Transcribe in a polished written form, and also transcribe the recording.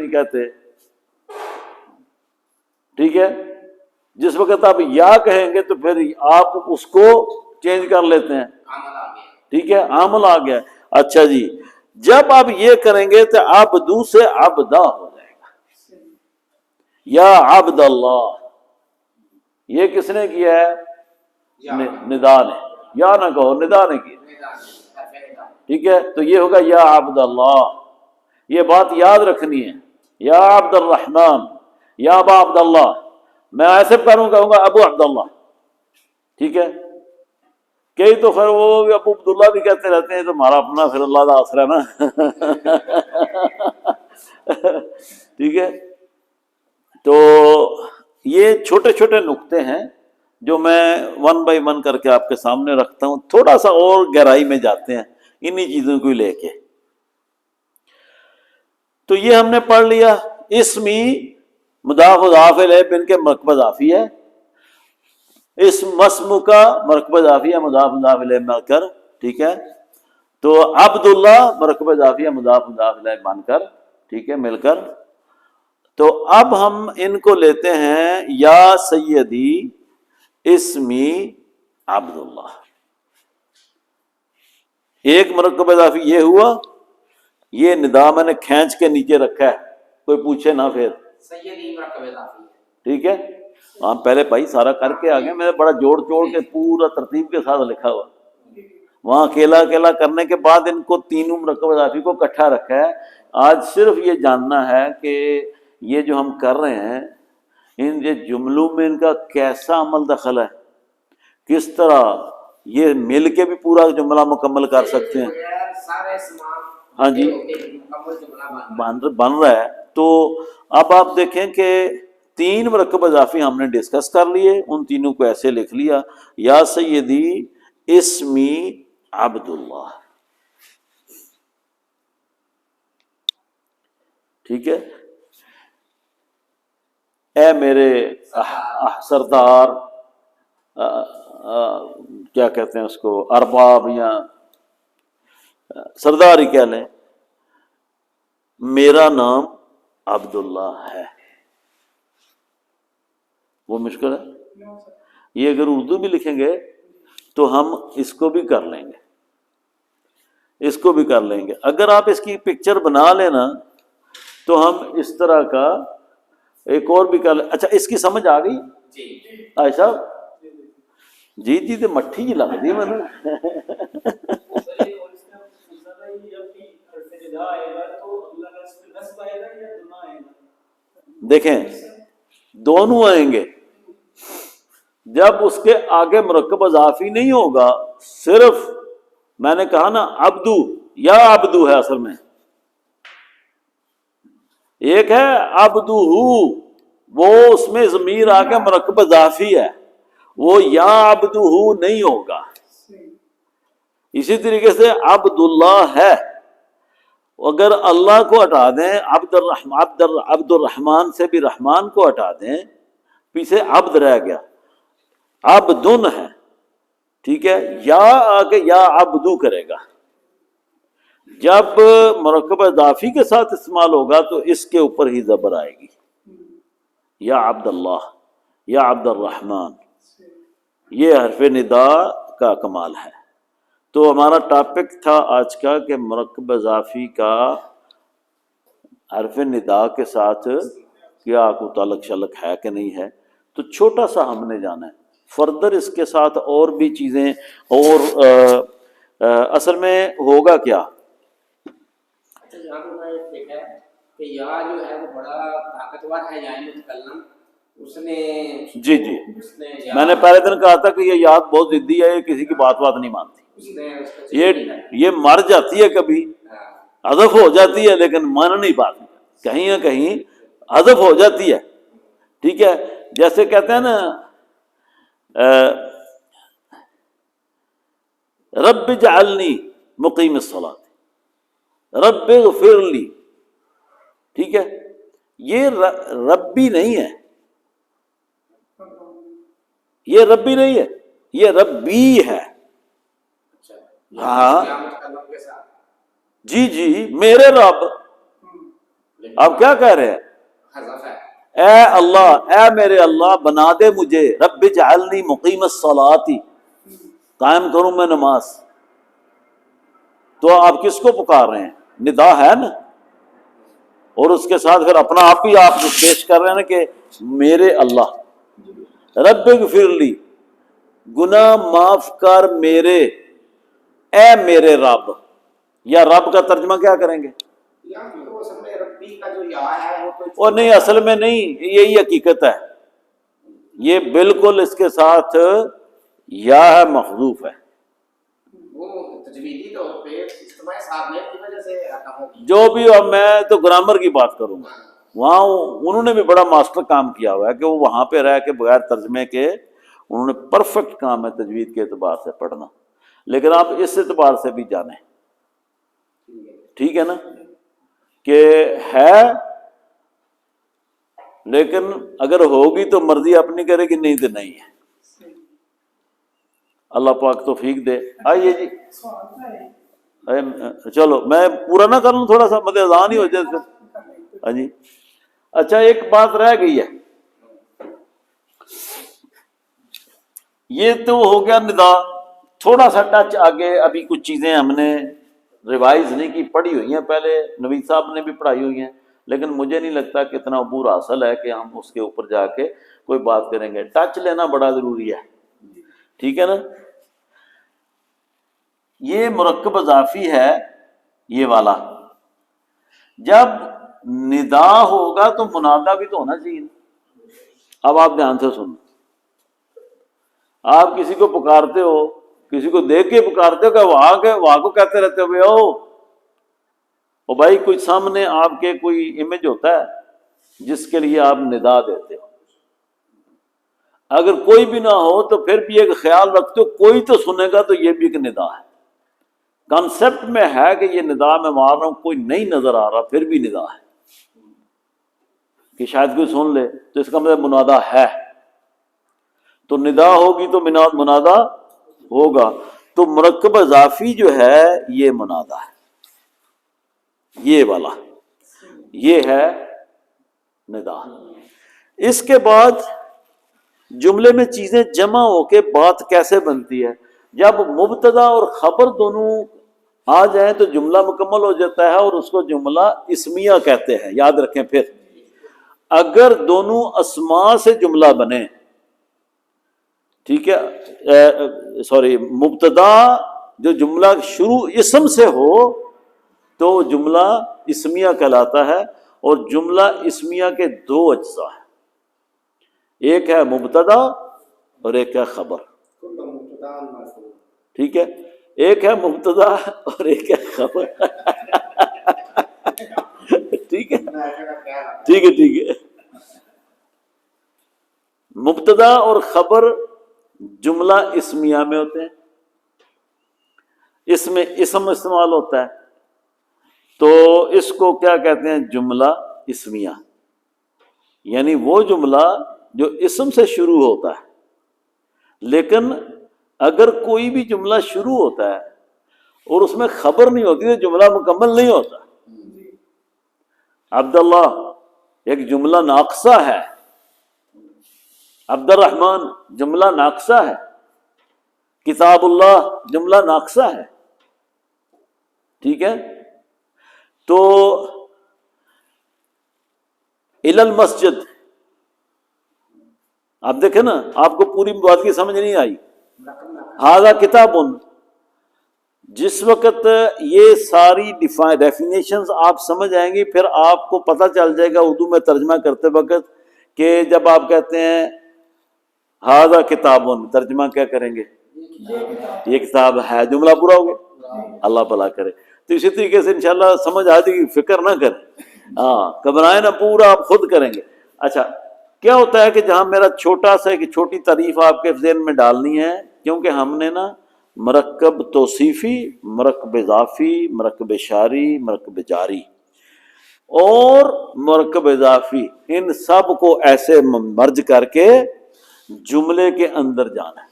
نہیں کہتے، ٹھیک ہے. جس وقت آپ یا کہیں گے تو پھر آپ اس کو چینج کر لیتے ہیں، ٹھیک ہے، عامل آ گیا. اچھا جی، جب آپ یہ کریں گے تو عبدو سے عبدا ہو جائے گا. یا عبد اللہ، یہ کس نے کیا ہے؟ ندا نے. یا نہ کہو، ندا نے کیا، ٹھیک ہے. تو یہ ہوگا یا عبد اللہ. یہ بات یاد رکھنی ہے. یا عبد الرحمن، یا ابا عبد اللہ. میں ایسے کہوں گا ابو عبداللہ، ٹھیک ہے. کئی تو خیر وہ ابو عبداللہ بھی کہتے رہتے ہیں، تو ہمارا اپنا پھر اللہ کا آسرا ہے نا. ٹھیک ہے. تو یہ چھوٹے چھوٹے نقطے ہیں جو میں ون بائی ون کر کے آپ کے سامنے رکھتا ہوں. تھوڑا سا اور گہرائی میں جاتے ہیں انہی چیزوں کو لے کے. تو یہ ہم نے پڑھ لیا. اسمی مضاف مضاف الیہ بن کے مرکب اضافی ہے. اس مسم کا مرکب اضافی ہے مضاف مضاف الیہ مل کر، ٹھیک ہے. تو عبداللہ مرکب اضافی ہے مضاف مضاف الیہ بن کر، ٹھیک ہے، مل کر. تو اب ہم ان کو لیتے ہیں یا سیدی اسمی عبداللہ. ایک مرکب اضافی یہ ہوا، یہ ندا میں نے کھینچ کے نیچے رکھا ہے، کوئی پوچھے نہ پھر سیدی مرکب اضافی، ٹھیک ہے. ہاں پہلے بھائی سارا کر کے آگے، میں نے بڑا جوڑ توڑ کے پورا ترتیب کے ساتھ لکھا ہوا. وہاں اکیلا اکیلا کرنے کے بعد ان کو تینوں مرکب اضافی کو اکٹھا رکھا ہے. آج صرف یہ جاننا ہے کہ یہ جو ہم کر رہے ہیں ان یہ جملوں میں ان کا کیسا عمل دخل ہے، کس طرح یہ مل کے بھی پورا جملہ مکمل کر سکتے ہیں. ہاں جی بن رہا ہے. تو اب آپ دیکھیں کہ تین مرکب اضافی ہم نے ڈسکس کر لیے، ان تینوں کو ایسے لکھ لیا، یا سیدی اسمی عبداللہ، ٹھیک ہے. اے میرے سردار، کیا کہتے ہیں اس کو، ارباب یا سردار ہی کہہ لیں، میرا نام عبداللہ ہے. وہ مشکل ہے. یہ اگر اردو بھی لکھیں گے تو ہم اس کو بھی کر لیں گے، اس کو بھی کر لیں گے. اگر آپ اس کی پکچر بنا لینا تو ہم اس طرح کا ایک اور بھی کر لیں. اچھا اس کی سمجھ آ گئی آئے صاحب؟ جی جی تو مٹھی جی لگ دی میں نے. دیکھیں دونوں آئیں گے. جب اس کے آگے مرکب اضافی نہیں ہوگا، صرف میں نے کہا نا عبدو، یا عبدو ہے اصل میں. ایک ہے عبدو، وہ اس میں ضمیر آ کے مرکب اضافی ہے، وہ یا عبدو نہیں ہوگا. اسی طریقے سے عبداللہ ہے، اگر اللہ کو ہٹا دیں، عبد الرحمن سے بھی رحمان کو ہٹا دیں، پیچھے عبد رہ گیا، عبدن ہے، ٹھیک ہے. یا آگے یا عبدو کرے گا. جب مرکب اضافی کے ساتھ استعمال ہوگا تو اس کے اوپر ہی زبر آئے گی، یا عبداللہ یا عبد الرحمن. یہ حرف ندا کا کمال ہے. تو ہمارا ٹاپک تھا آج کا کہ مرکب اضافی کا حرف ندا کے ساتھ کیا کوئی تعلق شلق ہے کہ نہیں ہے. تو چھوٹا سا ہم نے جانا ہے. فردر اس کے ساتھ اور بھی چیزیں، اور اصل میں ہوگا کیا. یہاں پر میں دیکھا ہے کہ یا جو ہے وہ بڑا طاقتور ہے، یا متکلم، اس نے جی جی میں نے پہلے دن کہا تھا کہ یہ یاد بہت ضدی ہے، یہ کسی کی بات نہیں مانتی. یہ مر جاتی ہے، کبھی حذف ہو جاتی ہے، لیکن مان نہیں پاتی، کہیں نہ کہیں حذف ہو جاتی ہے. ٹھیک ہے. جیسے کہتے ہیں نا رب اجعلنی مقیم الصلاۃ، رب اغفر لی، ٹھیک ہے. یہ ربی نہیں ہے، یہ ربی نہیں ہے، یہ ربی ہے. ہاں جی جی میرے رب، آپ کیا کہہ رہے ہیں؟ حذف ہے. اے اللہ، اے میرے اللہ بنا دے مجھے، رب اجعلنی مقیم الصلاۃ، قائم کروں میں نماز. تو آپ کس کو پکار رہے ہیں؟ ندا ہے نا. اور اس کے ساتھ پھر اپنا آپ ہی آپ پیش کر رہے ہیں نا کہ میرے اللہ، رب اغفر لی، گناہ معاف کر میرے، اے میرے رب. یا رب کا ترجمہ کیا کریں گے؟ یا پھر وہ اصل میں ربی کا جو یا ہے وہ کوئی اور نہیں، اصل میں نہیں، یہی حقیقت ہے. یہ بالکل اس کے ساتھ یا ہے محذوف ہے. وہ تجویدی طور پہ اجتماع صاحب کی وجہ سے آتا ہو. جو بھی ہو، میں تو گرامر کی بات کروں گا. وہاں انہوں نے بھی بڑا ماسٹر کام کیا ہوا ہے کہ وہ وہاں پہ رہ کے بغیر ترجمے کے انہوں نے پرفیکٹ کام ہے تجوید کے اعتبار سے پڑھنا. لیکن آپ اس اعتبار سے بھی جانیں، ٹھیک ہے نا، کہ ہے، لیکن اگر ہوگی تو مرضی اپنی کرے گی، نہیں تو نہیں ہے. اللہ پاک توفیق دے. آئیے جی، چلو میں پورا نہ کر لوں، تھوڑا سا مدد اذان ہی ہو جائے. ہاں جی، اچھا ایک بات رہ گئی ہے، یہ تو ہو گیا ندا. تھوڑا سا ٹچ آگے، ابھی کچھ چیزیں ہم نے ریوائز نہیں کی، پڑھی ہوئی ہیں پہلے، نوید صاحب نے بھی پڑھائی ہوئی ہیں، لیکن مجھے نہیں لگتا کہ اتنا عبور حاصل ہے کہ ہم اس کے اوپر جا کے کوئی بات کریں گے. ٹچ لینا بڑا ضروری ہے، ٹھیک ہے نا. یہ مرکب اضافی ہے یہ والا. جب ندا ہوگا تو منادا بھی تو ہونا چاہیے. اب آپ دھیان سے سنیں، آپ کسی کو پکارتے ہو، کسی کو دیکھ کے پکارتے ہو کہ وہاں کو کہتے رہتے ہو بھائی او بھائی، کوئی سامنے آپ کے کوئی امیج ہوتا ہے جس کے لیے آپ ندا دیتے ہو. اگر کوئی بھی نہ ہو تو پھر بھی ایک خیال رکھتے ہو کوئی تو سنے گا، تو یہ بھی ایک ندا ہے. کانسیپٹ میں ہے کہ یہ ندا میں مار رہا ہوں، کوئی نہیں نظر آ رہا، پھر بھی ندا ہے کہ شاید کوئی سن لے، تو اس کا مطلب منادا ہے. تو ندا ہوگی تو منادا ہوگا. تو مرکب اضافی جو ہے یہ منادا ہے، یہ والا، یہ ہے ندا. اس کے بعد جملے میں چیزیں جمع ہو کے بات کیسے بنتی ہے؟ جب مبتدا اور خبر دونوں آ جائیں تو جملہ مکمل ہو جاتا ہے، اور اس کو جملہ اسمیہ کہتے ہیں. یاد رکھیں، پھر اگر دونوں اسماء سے جملہ بنے، ٹھیک ہے، سوری، مبتدا جو جملہ شروع اسم سے ہو تو جملہ اسمیہ کہلاتا ہے. اور جملہ اسمیہ کے دو اجزاء ہیں، ایک ہے مبتدا اور ایک ہے خبر. ٹھیک ہے، ایک ہے مبتدا اور ایک ہے خبر. ٹھیک ہے، ٹھیک ہے، ٹھیک ہے. مبتدا اور خبر جملہ اسمیہ میں ہوتے ہیں. اس میں اسم استعمال ہوتا ہے، تو اس کو کیا کہتے ہیں؟ جملہ اسمیہ. یعنی وہ جملہ جو اسم سے شروع ہوتا ہے، لیکن اگر کوئی بھی جملہ شروع ہوتا ہے اور اس میں خبر نہیں ہوتی تو جملہ مکمل نہیں ہوتا. عبداللہ ایک جملہ ناقصہ ہے، عبد الرحمن جملہ ناقصہ ہے، کتاب اللہ جملہ ناقصہ ہے. ٹھیک ہے، تو الی المسجد، آپ دیکھیں نا، آپ کو پوری بات کی سمجھ نہیں آئی. ھذا کتاب، جس وقت یہ ساری ڈیفینیشنز آپ سمجھ آئیں گی، پھر آپ کو پتہ چل جائے گا اردو میں ترجمہ کرتے وقت کہ جب آپ کہتے ہیں ھذا کتاب، ترجمہ کیا کریں گے؟ یہ کتاب ہے، جملہ پورا ہو گیا. اللہ بھلا کرے. تو اسی طریقے سے انشاءاللہ سمجھ آ جائے گی، فکر نہ کریں، گھبرائیں نہ، پورا آپ خود کریں گے. اچھا، کیا ہوتا ہے کہ جہاں میرا چھوٹا سا ایک چھوٹی تعریف آپ کے ذہن میں ڈالنی ہے، کیونکہ ہم نے نا مرکب توصیفی، مرکب اضافی، مرکب اشاری، مرکب جاری اور مرکب اضافی، ان سب کو ایسے مرج کر کے جملے کے اندر جانا ہے.